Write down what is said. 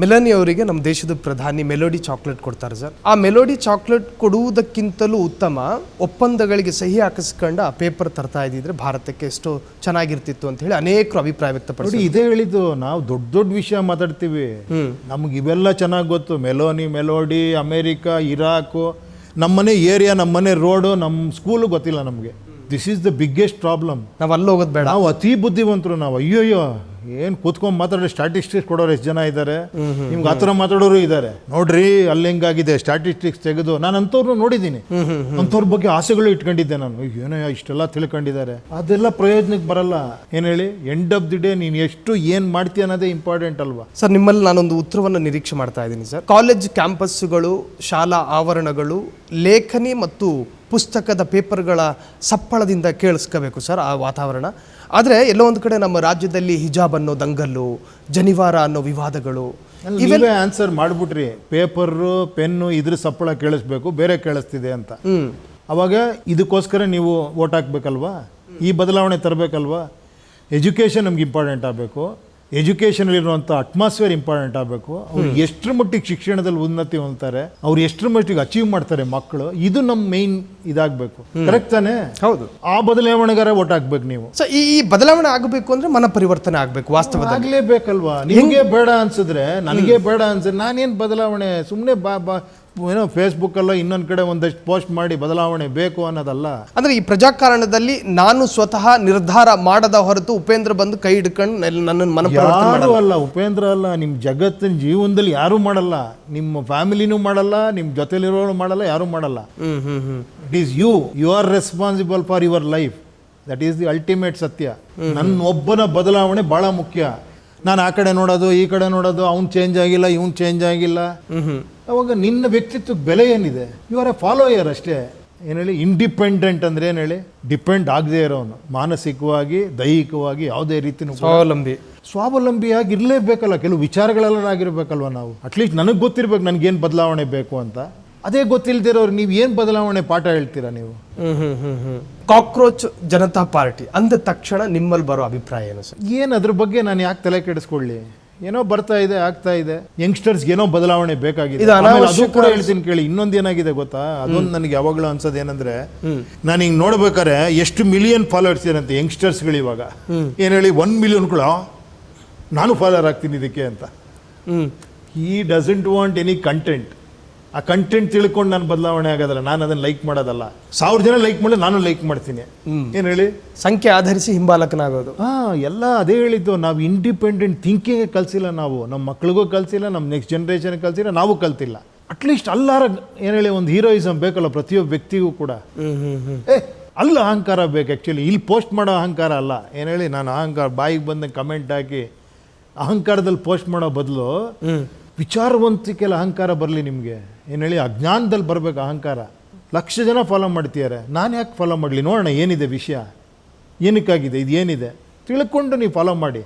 Meloni ಅವರಿಗೆ ನಮ್ಮ ದೇಶದ ಪ್ರಧಾನಿ ಮೆಲೋಡಿ ಚಾಕ್ಲೇಟ್ ಕೊಡ್ತಾರೆ ಸರ್. ಆ ಮೆಲೋಡಿ ಚಾಕ್ಲೇಟ್ ಕೊಡುವುದಕ್ಕಿಂತಲೂ ಉತ್ತಮ ಒಪ್ಪಂದಗಳಿಗೆ ಸಹಿ ಹಾಕಿಸ್ಕೊಂಡು ಆ ಪೇಪರ್ ತರ್ತಾ ಇದ್ದಿದ್ರೆ ಭಾರತಕ್ಕೆ ಎಷ್ಟೋ ಚೆನ್ನಾಗಿರ್ತಿತ್ತು ಅಂತ ಹೇಳಿ ಅನೇಕರು ಅಭಿಪ್ರಾಯ ವ್ಯಕ್ತಪಡಿಸಿ. ಇದೇ ಹೇಳಿದ್ದು, ನಾವು ದೊಡ್ಡ ದೊಡ್ಡ ವಿಷಯ ಮಾತಾಡ್ತೀವಿ, ನಮ್ಗೆ ಇವೆಲ್ಲ ಚೆನ್ನಾಗಿ ಗೊತ್ತು. ಮೆಲೋಡಿ, ಅಮೇರಿಕಾ, ಇರಾಕು, ನಮ್ಮನೆ ಏರಿಯಾ, ನಮ್ಮನೆ ರೋಡು, ನಮ್ಮ ಸ್ಕೂಲು ಗೊತ್ತಿಲ್ಲ ನಮಗೆ. This is the biggest problem. ನಾವು ಅಲ್ಲಿ ಹೋಗೋದು ಬೇಡ. ನಾವು ಅತಿ ಬುದ್ಧಿವಂತರು ನಾವು. ಅಯ್ಯೋಯ್ಯೋ, ಏನು ಕೂತ್ಕೊಂಡು ಮಾತಾಡೋ ಸ್ಟ್ಯಾಟಿಸ್ಟಿಕ್ಸ್ ಕೊಡೋರು ಎಷ್ಟು ಜನ ಇದ್ದಾರೆ, ನಿಮ್ಗೆ ಆ ಥರ ಮಾತಾಡೋರು ಇದ್ದಾರೆ. ನೋಡ್ರಿ ಅಲ್ಲಿ ಹೆಂಗಾಗಿದೆ ಸ್ಟ್ಯಾಟಿಸ್ಟಿಕ್ಸ್ ತೆಗೆದು. ನಾನು ಅಂಥವ್ರು ನೋಡಿದ್ದೀನಿ, ಅಂಥವ್ರ ಬಗ್ಗೆ ಆಸೆಗಳು ಇಟ್ಕೊಂಡಿದ್ದೆ ನಾನು. ಏನೋ ಇಷ್ಟೆಲ್ಲ ತಿಳ್ಕೊಂಡಿದ್ದಾರೆ, ಅದೆಲ್ಲ ಪ್ರಯೋಜನಕ್ಕೆ ಬರಲ್ಲ. ಏನು ಹೇಳಿ, ಎಂಡ್ ಆಫ್ ದಿ ಡೇ ನೀನು ಎಷ್ಟು ಏನು ಮಾಡ್ತೀಯ ಅನ್ನೋದೇ ಇಂಪಾರ್ಟೆಂಟ್ ಅಲ್ವಾ ಸರ್? ನಿಮ್ಮಲ್ಲಿ ನಾನೊಂದು ಉತ್ತರವನ್ನು ನಿರೀಕ್ಷೆ ಮಾಡ್ತಾ ಇದ್ದೀನಿ ಸರ್. ಕಾಲೇಜ್ ಕ್ಯಾಂಪಸ್ಗಳು, ಶಾಲಾ ಆವರಣಗಳು ಲೇಖನಿ ಮತ್ತು ಪುಸ್ತಕದ ಪೇಪರ್ಗಳ ಸಪ್ಪಳದಿಂದ ಕೇಳಿಸ್ಕೋಬೇಕು ಸರ್ ಆ ವಾತಾವರಣ. ಆದರೆ ಎಲ್ಲೋ ಒಂದು ಕಡೆ ನಮ್ಮ ರಾಜ್ಯದಲ್ಲಿ ಹಿಜಾಬ್ ಅನ್ನೋ ದಂಗಲ್ಲು, ಜನಿವಾರ ಅನ್ನೋ ವಿವಾದಗಳು ಇವೆಲ್ಲ ಆನ್ಸರ್ ಮಾಡಿಬಿಟ್ರಿ. ಪೇಪರು, ಪೆನ್ನು ಇದ್ರ ಸಪ್ಪಳ ಕೇಳಿಸ್ಬೇಕು, ಬೇರೆ ಕೇಳಿಸ್ತಿದೆ ಅಂತ. ಅವಾಗ ಇದಕ್ಕೋಸ್ಕರ ನೀವು ವೋಟ್ ಹಾಕ್ಬೇಕಲ್ವಾ, ಈ ಬದಲಾವಣೆ ತರಬೇಕಲ್ವಾ. ಎಜುಕೇಷನ್ ನಮ್ಗೆ ಇಂಪಾರ್ಟೆಂಟ್ ಆಗಬೇಕು, ಎಜುಕೇಷನಲ್ಲಿರುವಂಥ ಅಟ್ಮಾಸ್ಫಿಯರ್ ಇಂಪಾರ್ಟೆಂಟ್ ಆಗಬೇಕು. ಅವ್ರು ಎಷ್ಟರ ಮಟ್ಟಿಗೆ ಶಿಕ್ಷಣದಲ್ಲಿ ಉನ್ನತಿ ಹೊಂದ್ತಾರೆ, ಅವ್ರು ಎಷ್ಟರ ಮಟ್ಟಿಗೆ ಅಚೀವ್ ಮಾಡ್ತಾರೆ ಮಕ್ಕಳು, ಇದು ನಮ್ಮ ಮೇನ್ ಇದಾಗಬೇಕು. ಕರೆಕ್ಟ್ ತಾನೇ? ಹೌದು. ಆ ಬದಲಾವಣೆಗಾರ ಓಟ್ ಹಾಕ್ಬೇಕು ನೀವು. ಸೊ ಈ ಬದಲಾವಣೆ ಆಗಬೇಕು ಅಂದ್ರೆ ಮನ ಪರಿವರ್ತನೆ ಆಗಬೇಕು. ವಾಸ್ತವದಲ್ಲಿ ಆಗ್ಲೇಬೇಕಲ್ವಾ? ನಿಮಗೆ ಬೇಡ ಅನ್ಸಿದ್ರೆ, ನನಗೆ ಬೇಡ ಅನ್ಸಿದ್ರೆ ನಾನೇನು ಬದಲಾವಣೆ, ಸುಮ್ಮನೆ ಏನೋ ಫೇಸ್ಬುಕ್ಕಲ್ಲ ಇನ್ನೊಂದು ಕಡೆ ಒಂದಷ್ಟು ಪೋಸ್ಟ್ ಮಾಡಿ ಬದಲಾವಣೆ ಬೇಕು ಅನ್ನೋದಲ್ಲ. ಅಂದ್ರೆ ಈ ಪ್ರಜಾಕಾರಣದಲ್ಲಿ ನಾನು ಸ್ವತಃ ನಿರ್ಧಾರ ಮಾಡದ ಹೊರತು ಉಪೇಂದ್ರ ಬಂದು ಕೈ ಹಿಡ್ಕೊಂಡು ನನ್ನನ್ನು ಯಾರು ಅಲ್ಲ, ಉಪೇಂದ್ರ ಅಲ್ಲ, ನಿಮ್ಮ ಜಗತ್ತಿನ ಜೀವನದಲ್ಲಿ ಯಾರೂ ಮಾಡಲ್ಲ, ನಿಮ್ಮ ಫ್ಯಾಮಿಲಿನೂ ಮಾಡಲ್ಲ, ನಿಮ್ಮ ಜೊತೆಲಿರೋರು ಮಾಡಲ್ಲ, ಯಾರೂ ಮಾಡಲ್ಲ. It is you are responsible for your life. That is the ultimate ಸತ್ಯ. ನನ್ನ ಒಬ್ಬನ ಬದಲಾವಣೆ ಭಾಳ ಮುಖ್ಯ. ನಾನು ಆ ಕಡೆ ನೋಡೋದು, ಈ ಕಡೆ ನೋಡೋದು, ಅವ್ನು ಚೇಂಜ್ ಆಗಿಲ್ಲ, ಇವ್ನು ಚೇಂಜ್ ಆಗಿಲ್ಲ. ಅವಾಗ ನಿನ್ನ ವ್ಯಕ್ತಿತ್ವಕ್ಕೆ ಬೆಲೆ ಏನಿದೆ? ಯು ಆರ್ ಎ ಫಾಲೋಯರ್ ಅಷ್ಟೇ. ಏನು ಹೇಳಿ, ಇಂಡಿಪೆಂಡೆಂಟ್ ಅಂದ್ರೆ ಏನು ಹೇಳಿ, ಡಿಪೆಂಡ್ ಆಗದೆ ಇರೋನು, ಮಾನಸಿಕವಾಗಿ, ದೈಹಿಕವಾಗಿ ಯಾವುದೇ ರೀತಿ ಸ್ವಾವಲಂಬಿಯಾಗಿ ಇರಲೇಬೇಕಲ್ಲ. ಕೆಲವು ವಿಚಾರಗಳೆಲ್ಲ ಆಗಿರ್ಬೇಕಲ್ವ ನಾವು. ಅಟ್ಲೀಸ್ಟ್ ನನಗೆ ಗೊತ್ತಿರ್ಬೇಕು ನನಗೇನು ಬದಲಾವಣೆ ಬೇಕು ಅಂತ. ಅದೇ ಗೊತ್ತಿಲ್ದಿರೋರು ನೀವು ಏನು ಬದಲಾವಣೆ ಪಾಠ ಹೇಳ್ತೀರಾ ನೀವು? ಕಾಕ್ರೋಚ್ ಜನತಾ ಪಾರ್ಟಿ ಅಂದ ತಕ್ಷಣ ನಿಮ್ಮಲ್ಲಿ ಬರೋ ಅಭಿಪ್ರಾಯ ಏನು ಸರ್? ಏನು ಅದ್ರ ಬಗ್ಗೆ ನಾನು ಯಾಕೆ ತಲೆ ಕೆಡಿಸ್ಕೊಳ್ಳಿ? ಏನೋ ಬರ್ತಾ ಇದೆ, ಆಗ್ತಾ ಇದೆ. ಯಂಗ್ಸ್ಟರ್ಸ್ಗೆ ಏನೋ ಬದಲಾವಣೆ ಬೇಕಾಗಿದೆ. ಅದು ಕೂಡ ಹೇಳ್ತೀನಿ ಕೇಳಿ. ಇನ್ನೊಂದು ಏನಾಗಿದೆ ಗೊತ್ತಾ? ಅದೊಂದು ನನಗೆ ಯಾವಾಗಲೂ ಅನ್ಸೋದು ಏನಂದ್ರೆ, ನಾನು ಹಿಂಗೆ ನೋಡ್ಬೇಕಾರೆ ಎಷ್ಟು ಮಿಲಿಯನ್ ಫಾಲೋವರ್ಸ್ ಏನಂತೆ ಯಂಗ್ಸ್ಟರ್ಸ್ಗಳು ಇವಾಗ. ಏನು ಹೇಳಿ, 1 ಮಿಲಿಯನ್ ಕೂಡ ನಾನು ಫಾಲೋವರ್ ಆಗ್ತೀನಿ ಇದಕ್ಕೆ ಅಂತ. He doesn't want any content. ಆ ಕಂಟೆಂಟ್ ತಿಳ್ಕೊಂಡು ನಾನು ಬದಲಾವಣೆ ಆಗೋದಲ್ಲ, ನಾನು ಅದನ್ನು ಲೈಕ್ ಮಾಡೋದಲ್ಲ. 1000 ಜನ ಲೈಕ್ ಮಾಡಿ ನಾನು ಲೈಕ್ ಮಾಡ್ತೀನಿ. ಏನು ಹೇಳಿ, ಸಂಖ್ಯೆ ಆಧರಿಸಿ ಹಿಂಬಾಲಕನಾಗೋದು. ಎಲ್ಲ ಅದೇ ಹೇಳಿದ್ದು. ನಾವು ಇಂಡಿಪೆಂಡೆಂಟ್ ಥಿಂಕಿಂಗ್ ಕಲಿಸಿಲ್ಲ ನಾವು, ನಮ್ಮ ಮಕ್ಳಿಗೂ ಕಲಿಸಿಲ್ಲ, ನಮ್ಮ ನೆಕ್ಸ್ಟ್ ಜನ್ರೇಷನ್ ಕಲಿಸಿಲ್ಲ, ನಾವು ಕಲ್ತಿಲ್ಲ. ಅಟ್ಲೀಸ್ಟ್ ಅಲ್ಲಾರ ಏನು ಹೇಳಿ, ಒಂದು ಹೀರೋಯಿಸಮ್ ಬೇಕಲ್ಲ ಪ್ರತಿಯೊಬ್ಬ ವ್ಯಕ್ತಿಗೂ ಕೂಡ. ಅಲ್ಲ ಅಹಂಕಾರ ಬೇಕು ಆ್ಯಕ್ಚುಲಿ. ಇಲ್ಲಿ ಪೋಸ್ಟ್ ಮಾಡೋ ಅಹಂಕಾರ ಅಲ್ಲ. ಏನು ಹೇಳಿ, ನಾನು ಅಹಂಕಾರ ಬಾಯಿಗೆ ಬಂದ ಕಮೆಂಟ್ ಹಾಕಿ ಅಹಂಕಾರದಲ್ಲಿ ಪೋಸ್ಟ್ ಮಾಡೋ ಬದಲು ವಿಚಾರವಂತಿಕೆಲ್ಲ ಅಹಂಕಾರ ಬರಲಿ ನಿಮಗೆ. ಏನು ಹೇಳಿ, ಅಜ್ಞಾನದಲ್ಲಿ ಬರಬೇಕು ಅಹಂಕಾರ. 1,00,000 ಜನ ಫಾಲೋ ಮಾಡ್ತಿದ್ದಾರೆ, ನಾನು ಯಾಕೆ ಫಾಲೋ ಮಾಡಲಿ? ನೋಡೋಣ ಏನಿದೆ ವಿಷಯ, ಏನಕ್ಕಾಗಿದೆ, ಇದು ಏನಿದೆ ತಿಳ್ಕೊಂಡು ನೀವು ಫಾಲೋ ಮಾಡಿ.